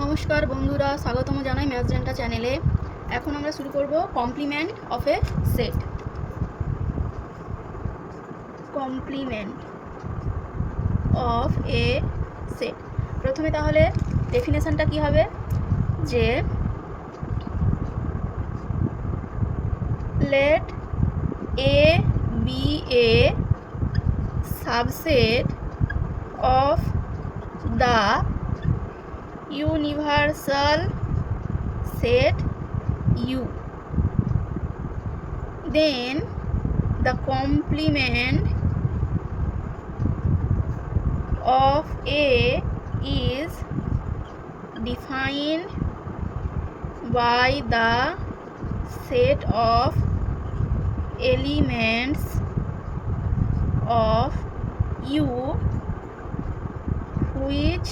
নমস্কার বন্ধুরা, স্বাগতম জানাই ম্যাথজেন্টা চ্যানেলে। এখন আমরা শুরু করব complement of a set. Complement of a set, প্রথমে তাহলে ডেফিনেশনটা কি হবে, যে let A be a subset of the universal set U, then the complement of A is defined by the set of elements of U which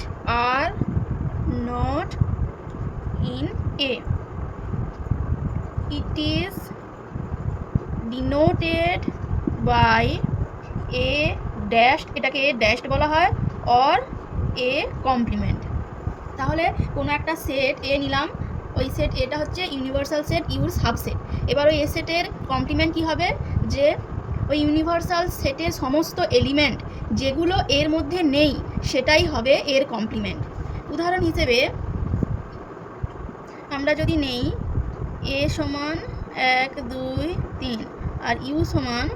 are not in A. It is denoted by a dashed, এটাকে a dashed বলা হয়, or a complement। তাহলে কোনো একটা set এ নিলাম, ওই set এটা হচ্ছে ইউনিভার্সাল সেট ইউর সাবসেট। এবার ওই এ সেটের কমপ্লিমেন্ট কী হবে, যে ওই ইউনিভার্সাল সেটের সমস্ত এলিমেন্ট যেগুলো এর মধ্যে নেই সেটাই হবে এর কমপ্লিমেন্ট। উদাহরণ হিসেবে আমরা যদি নেই এ সমান 1 2 3 আর ইউ সমান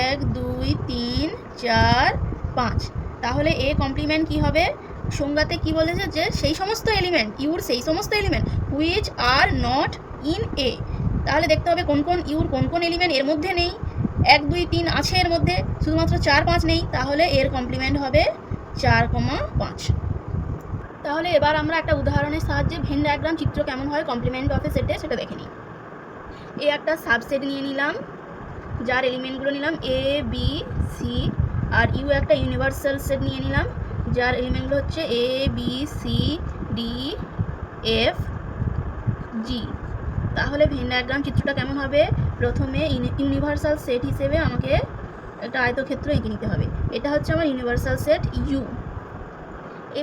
1 2 3 4 5, তাহলে এ কমপ্লিমেন্ট কি হবে, সংজ্ঞাতে কি বলেছে, যে সেই সমস্ত এলিমেন্ট ইউর সেই সমস্ত element which are not in a. তাহলে দেখতে হবে কোন কোন ইউর কোন কোন এলিমেন্ট এর মধ্যে নেই। 1 2 3 আছে এর মধ্যে, শুধুমাত্র 4 5 নেই, তাহলে এর কমপ্লিমেন্ট হবে 4, 5। তাহলে এবার আমরা একটা উদাহরণের সাহায্যে ভেন ডায়াগ্রাম চিত্র কেমন হয় কমপ্লিমেন্ট অফ এ সেটে সেটা দেখে নিই। এই একটা সাবসেট নিয়ে নিলাম, যার এলিমেন্টগুলো নিলাম এ বি সি, আর ইউ একটা ইউনিভার্সাল সেট নিয়ে নিলাম, যার এলিমেন্টগুলো হচ্ছে A B C D F G. তাহলে ভেন ডায়াগ্রাম চিত্রটা কেমন হবে, প্রথমে ইউনিভার্সাল সেট হিসেবে আমাকে একটা আয়তক্ষেত্র এঁকে নিতে হবে। এটা হচ্ছে আমার ইউনিভার্সাল সেট ইউ।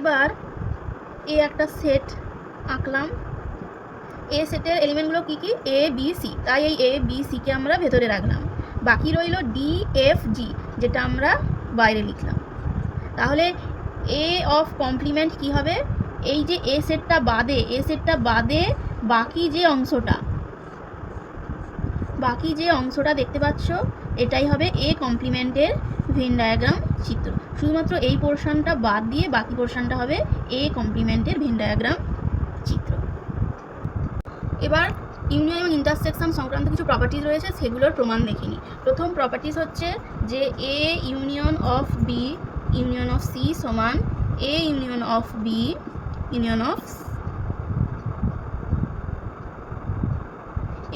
এবার এ একটা সেট আঁকলাম, এ সেটের এলিমেন্টগুলো কী কী, এ বি সি, তাই এই এ বি সিকে আমরা ভেতরে রাখলাম, বাকি রইল ডি এফ জি, যেটা আমরা বাইরে লিখলাম। তাহলে এ অফ কমপ্লিমেন্ট কি হবে, এই যে এ সেটটা বাদে বাকি যে অংশটা দেখতে পাচ্ছ, এটাই হবে এ কমপ্লিমেন্টের ভেন ডায়াগ্রাম চিত্র। শুধুমাত্র এই পোর্শনটা বাদ দিয়ে বাকি পোর্শনটা হবে এ কমপ্লিমেন্টের ভেন ডায়াগ্রাম চিত্র। এবার ইউনিয়ন এবং ইন্টারসেকশন সংক্রান্ত কিছু প্রপার্টিজ রয়েছে, সেগুলোর প্রমাণ দেখে নিই। প্রথম প্রপার্টিজ হচ্ছে যে A union of B union of C সমান A union of B union of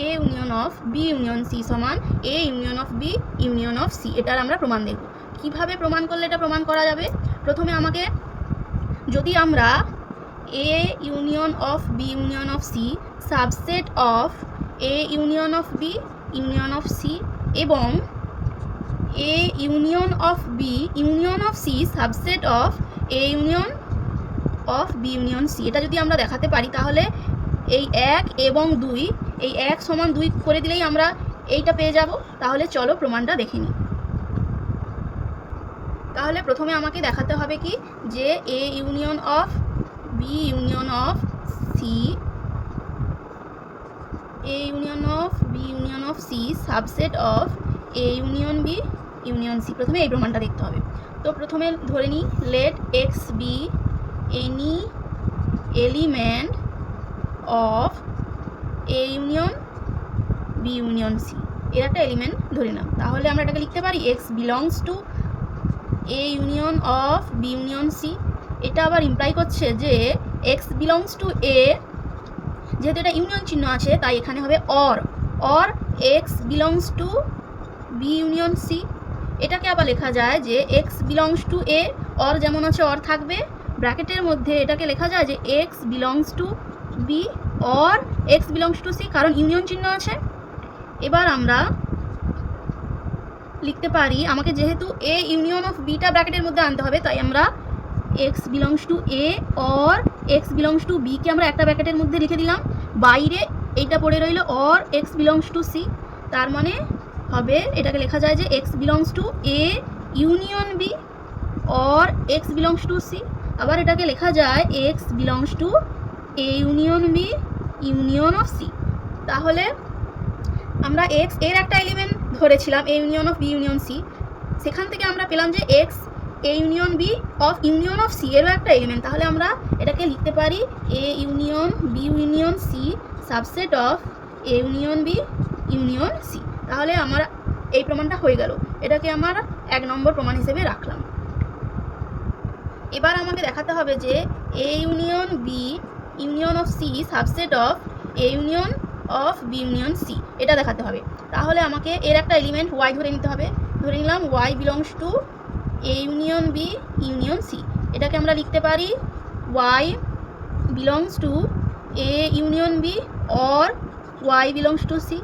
A union of B union C সমান A union of B union of C. এটার আমরা প্রমাণ দেখব। কিভাবে প্রমাণ করলে এটা প্রমাণ করা যাবে, প্রথমে আমাকে, যদি আমরা A union of B union of C subset of A union of B union of C এবং A union of B union of C subset of A union of B union C, এটা যদি আমরা দেখাতে পারি, তাহলে এই 1 এবং 2, এই 1 সমান 2 করে দিলেই আমরা এইটা পেয়ে যাব। তাহলে চলো প্রমাণটা দেখে নিই। তাহলে প্রথমে আমাকে দেখাতে হবে কি, যে A union of B union of C, A union of B union of C subset of A union B union C, প্রথমে এই প্রমাণটা দেখতে হবে। তো প্রথমে ধরে নিই, let x be any element of A union B union C, এর একটা এলিমেন্ট ধরে নাও। তাহলে আমরা এটাকে লিখতে পারি x belongs to A union of B union C. এটা আবার ইমপ্লাই করছে যে এক্স বিলংস টু এ, যেহেতু এটা ইউনিয়ন চিহ্ন আছে তাই এখানে হবে or x belongs to B union C. এটাকে আবার লেখা যায় যে x belongs to A, or যেমন আছে অর থাকবে, ব্র্যাকেটের মধ্যে এটাকে লেখা যায় যে x belongs to B or x belongs to C, কারণ ইউনিয়ন চিহ্ন আছে। এবার আমরা লিখতে পারি, আমাকে যেহেতু এ ইউনিয়ন অফ বিটা ব্র্যাকেটের মধ্যে আনতে হবে, তাই আমরা x belongs to A or x belongs to B কে আমরা একটা ব্র্যাকেটের মধ্যে লিখে দিলাম, বাইরে এইটা পড়ে রইল or x belongs to C. তার মানে হবে এটাকে লেখা যায় যে x belongs to A union B or x belongs to C. আবার এটাকে লেখা যায় x belongs to A union B union of C. তাহলে আমরা এক্স এর একটা এলিমেন্ট ধরেছিলাম A union of B union C, সেখান থেকে আমরা পেলাম যে x A union B of union of C এরও একটা এলিমেন্ট। তাহলে আমরা এটাকে লিখতে পারি A union B union C subset of A union B union C. তাহলে আমার এই প্রমাণটা হয়ে গেল, এটাকে আমার 1 নম্বর প্রমাণ হিসেবে রাখলাম। এবার আমাকে দেখাতে হবে যে A union B union of C subset of A union of B union C, এটা দেখাতে হবে। তাহলে আমাকে এর একটা এলিমেন্ট ওয়াই ধরে নিতে হবে। ধরে নিলাম y belongs to A union B union C. এটাকে আমরা লিখতে পারি y belongs to A union B or Y belongs to C.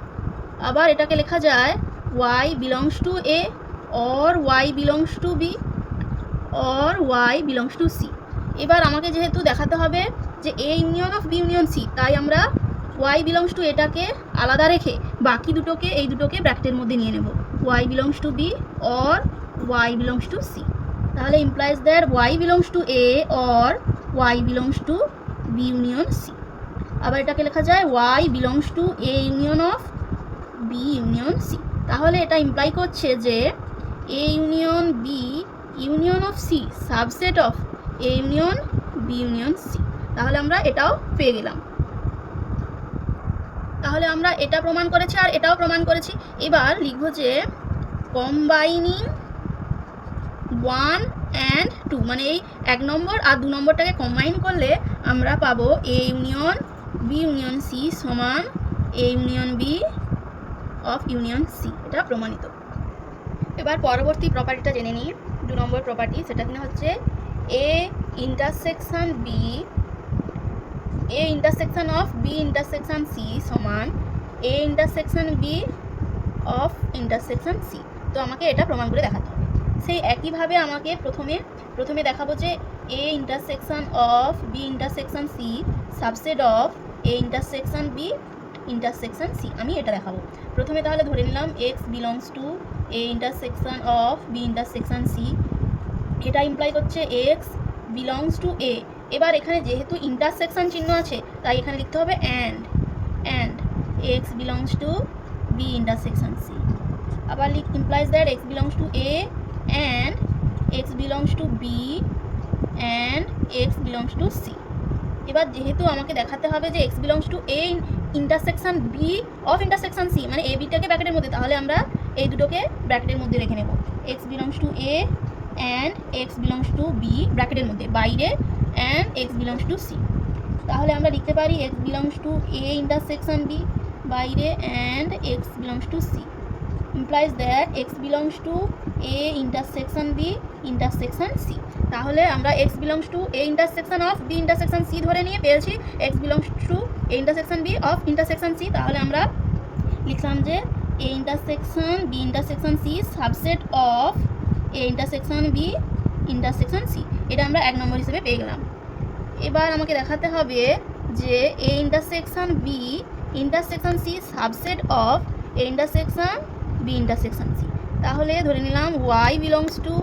আবার এটাকে লেখা যায় y belongs to A or Y belongs to B or Y belongs to C. এবার আমাকে যেহেতু দেখাতে হবে যে A union of B union C, তাই আমরা ওয়াই বিলংস টু এটাকে আলাদা রেখে বাকি দুটোকে এই দুটোকে ব্র্যাকেটের মধ্যে নিয়ে নেব, y belongs to B or Y belongs to C. তাহলে implies that y belongs to A or Y belongs to B union C. আবার এটাকে লেখা যায় y belongs to A union of B union C. তাহলে এটা imply করছে যে A union B union of C subset of A union B union C. তাহলে আমরা এটাও পেয়ে গেলাম। তাহলে আমরা এটা প্রমাণ করেছি আর এটাও প্রমাণ করেছি। এবার লিখব যে কম্বাইনিং 1 and 2, মানে এই 1 নম্বর আর 2 নম্বরটাকে কম্বাইন করলে আমরা পাবো A union B union C সমান A union B of union C. এটা প্রমাণিত। এবার পরবর্তী প্রপার্টিটা জেনে নিই, 2 নম্বর প্রপার্টি। সেটা কিনা হচ্ছে A intersection B A intersection of B intersection C সমান A intersection B of intersection C. তো আমাকে এটা প্রমাণ করে দেখাতে হবে। সেই একইভাবে আমাকে প্রথমে দেখাবো যে A intersection of B intersection C subset of A intersection B intersection C. আমি এটা দেখাবো। প্রথমে তাহলে ধরে নিলাম x belongs to A intersection of B intersection C. এটা ইমপ্লাই করছে এক্স বিলংস টু এ। এবার এখানে যেহেতু ইন্টারসেকশন চিহ্ন আছে তাই এখানে লিখতে হবে and x belongs to B intersection C. আবার implies that x belongs to A and x belongs to B and x belongs to C. এবার যেহেতু আমাকে দেখাতে হবে যে x belongs to A intersection B of intersection C, মানে A বিটাকে ব্র্যাকেটের মধ্যে, তাহলে আমরা এই দুটোকে ব্র্যাকেটের মধ্যে রেখে নেব। X belongs to A and x belongs to B ব্র্যাকেটের মধ্যে, বাইরে and x belongs to C. তাহলে আমরা লিখতে পারি x belongs to A intersection B বাইরে and x belongs to C implies that x belongs to A intersection B intersection C. তাহলে আমরা x belongs to A intersection of B intersection C ধরে নিয়ে পেয়েছি x belongs to A intersection B of intersection C. তাহলে আমরা লিখলাম যে A intersection B intersection C subset of A intersection B intersection C. এটা আমরা 1 নম্বর হিসেবে পেয়ে গেলাম। এবার আমাকে দেখাতে হবে যে A intersection B intersection C subset of A intersection B intersection C. তাহলে ধরে নিলাম y belongs to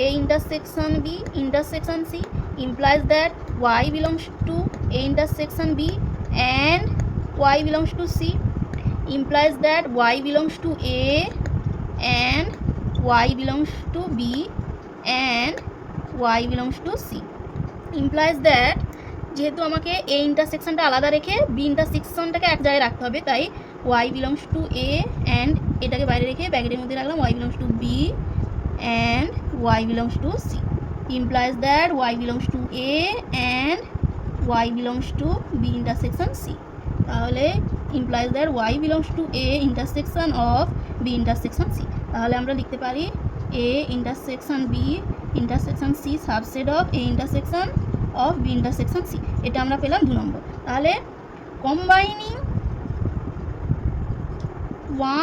A intersection B intersection C implies that y belongs to A intersection B and y belongs to C implies that y belongs to a and y belongs to b and y belongs to c implies that যেহেতু আমাকে a ইন্টারসেকশনটা আলাদা রেখে b ইন্টারসেকশনটাকে এক জায়গায় রাখতে হবে, তাই y belongs to a and এটাকে বাইরে রেখে ব্র্যাকেটের মধ্যে রাখলাম y belongs to b and y belongs to c implies that y belongs to a and y belongs to b intersection c। তাহলে implies that y belongs to a intersection of b intersection c। তাহলে আমরা লিখতে পারি a intersection b intersection c subset of a intersection of b intersection c। এটা আমরা পেলাম 2 নম্বর। তাহলে combining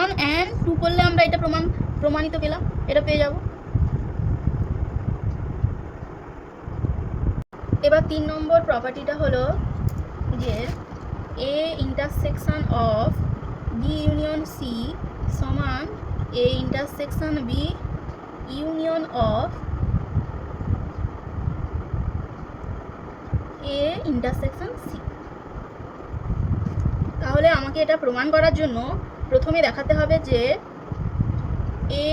1 and 2 করলে আমরা এটা প্রমাণিত পেলাম, এটা পেয়ে যাব। এবার 3 নম্বর প্রপার্টিটা হলো যে A intersection of B union C সমান A intersection B union of A intersection C. তাহলে আমাকে এটা প্রমাণ করার জন্য প্রথমে দেখাতে হবে যে A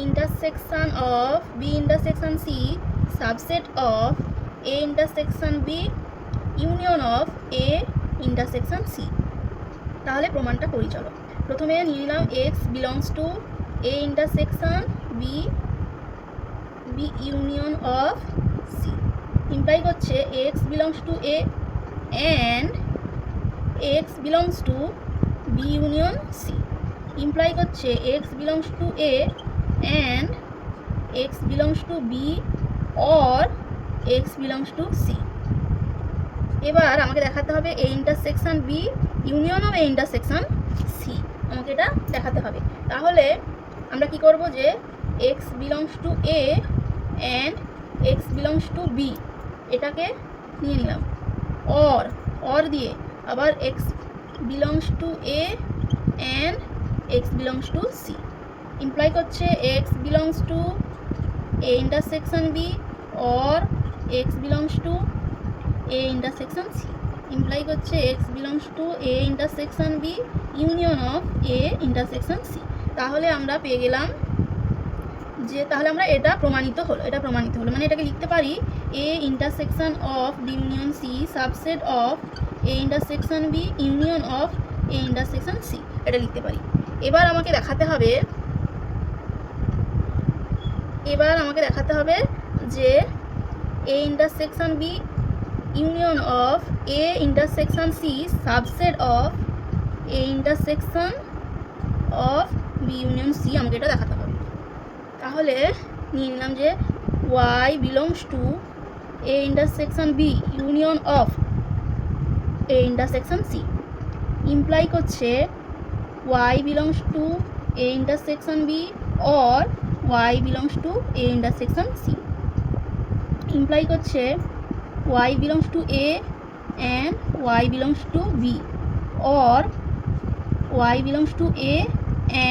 intersection of B intersection C subset of A intersection B union of A intersection C. তাহলে প্রমাণটা করি চলো। প্রথমে নিয়ে নিলাম x belongs to A intersection B B union of C. Imply করছে x belongs to A and x belongs to B union C. Imply করছে x belongs to A and x belongs to B or x belongs to C. এবার আমাকে দেখাতে হবে এ intersection B union of A intersection C, আমাকে এটা দেখাতে হবে। তাহলে আমরা কি করব যে x belongs to A and x belongs to B এটাকে নিয়ে নিলাম, অর দিয়ে আবার x belongs to A and x belongs to C. Imply করছে x belongs to A intersection B or x belongs to A intersection C. Imply করছে x belongs to A intersection B union of A intersection C. তাহলে আমরা পেয়ে গেলাম যে তাহলে আমরা এটা প্রমাণিত হলো, মানে এটাকে লিখতে পারি A intersection of B union C subset of A intersection B union of A intersection C, এটা লিখতে পারি। এবার আমাকে দেখাতে হবে যে A intersection B union of A intersection C subset of A intersection of B union C, আমাকে এটা দেখাতে হবে। তাহলে নিয়ে নিলাম যে y belongs to A intersection B union of A intersection C. Imply করছে y belongs to A intersection B or Y belongs to A intersection C. Imply করছে y belongs to a and y belongs to b or y belongs to a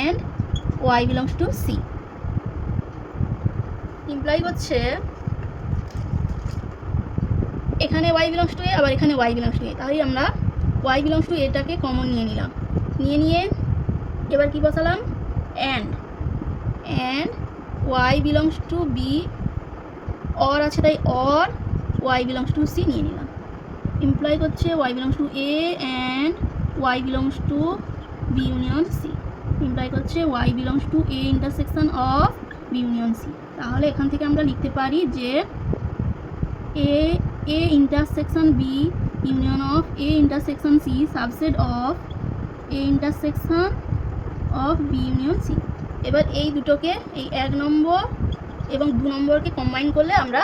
and y belongs to c। Imply করছে এখানে y belongs to a আবার এখানে y belongs to a, তাহলে আমরা y belongs to a টাকে common নিয়ে এবার কি বসালাম and y belongs to b or আছে তাই or y belongs to c নিয়ে নিলাম। ইমপ্লাই করছে y belongs to a and y belongs to b union c। Imply করছে y belongs to a intersection of b union c। তাহলে এখান থেকে আমরা লিখতে পারি যে a intersection b union of a intersection c subset of a intersection of b union c। এবার এই দুটোকে এই 1 নম্বর এবং 2 নম্বরকে কম্বাইন করলে আমরা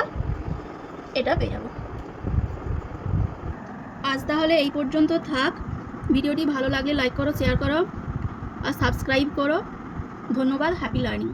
এটা পেয়ে যাব। আজ তাহলে এই পর্যন্ত থাক। ভিডিওটি ভালো লাগলে লাইক করো, শেয়ার করো আর সাবস্ক্রাইব করো। ধন্যবাদ। Happy learning.